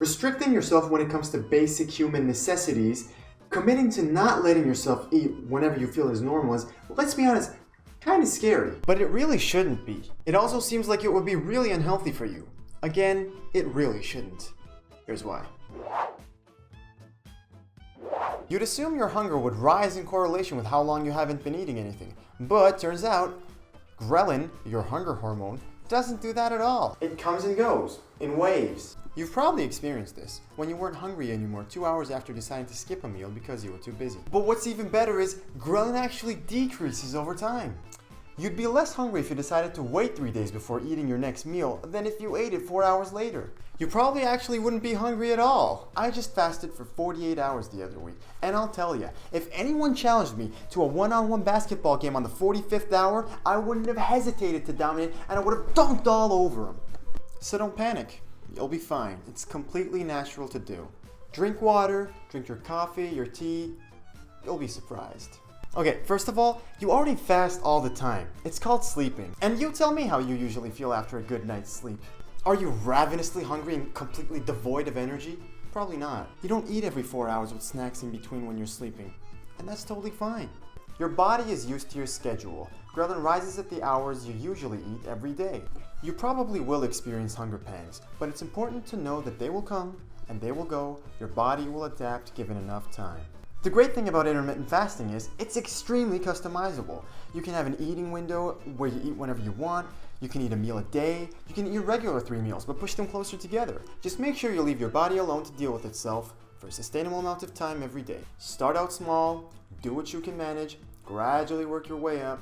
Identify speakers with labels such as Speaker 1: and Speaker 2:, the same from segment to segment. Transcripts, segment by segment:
Speaker 1: Restricting yourself when it comes to basic human necessities, committing to not letting yourself eat whenever you feel is normal is, let's be honest, kind of scary. But it really shouldn't be. It also seems like it would be really unhealthy for you. Again, it really shouldn't. Here's why. You'd assume your hunger would rise in correlation with how long you haven't been eating anything. But turns out, ghrelin, your hunger hormone, doesn't do that at all. It comes and goes, in waves. You've probably experienced this, when you weren't hungry anymore 2 hours after deciding to skip a meal because you were too busy. But what's even better is, ghrelin actually decreases over time. You'd be less hungry if you decided to wait 3 days before eating your next meal than if you ate it 4 hours later. You probably actually wouldn't be hungry at all. I just fasted for 48 hours the other week, and I'll tell you, if anyone challenged me to a one-on-one basketball game on the 45th hour, I wouldn't have hesitated to dominate, and I would have dunked all over them. So don't panic. You'll be fine. It's completely natural to do. Drink water, drink your coffee, your tea. You'll be surprised. Okay, first of all, you already fast all the time. It's called sleeping. And you tell me how you usually feel after a good night's sleep. Are you ravenously hungry and completely devoid of energy? Probably not. You don't eat every 4 hours with snacks in between when you're sleeping. And that's totally fine. Your body is used to your schedule. Ghrelin rises at the hours you usually eat every day. You probably will experience hunger pangs, but it's important to know that they will come and they will go. Your body will adapt given enough time. The great thing about intermittent fasting is it's extremely customizable. You can have an eating window where you eat whenever you want. You can eat a meal a day. You can eat your regular 3 meals, but push them closer together. Just make sure you leave your body alone to deal with itself for a sustainable amount of time every day. Start out small, do what you can manage, gradually work your way up.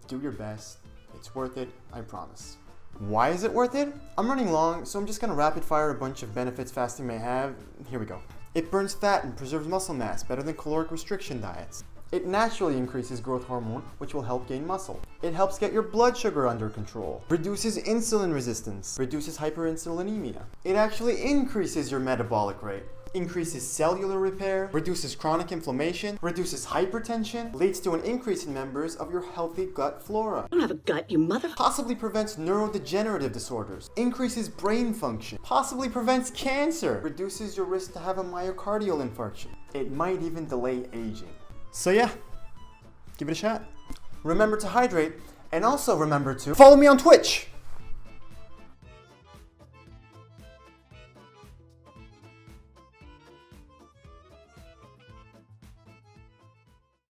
Speaker 1: Do your best. It's worth it, I promise. Why is it worth it? I'm running long, so I'm just gonna rapid fire a bunch of benefits fasting may have. Here we go. It burns fat and preserves muscle mass better than caloric restriction diets. It naturally increases growth hormone, which will help gain muscle. It helps get your blood sugar under control, reduces insulin resistance, reduces hyperinsulinemia. It actually increases your metabolic rate, increases cellular repair, reduces chronic inflammation, reduces hypertension, leads to an increase in members of your healthy gut flora.
Speaker 2: I don't have a gut, you mother...
Speaker 1: Possibly prevents neurodegenerative disorders, increases brain function, possibly prevents cancer, reduces your risk to have a myocardial infarction. It might even delay aging. So yeah, give it a shot. Remember to hydrate, and also remember to follow me on Twitch.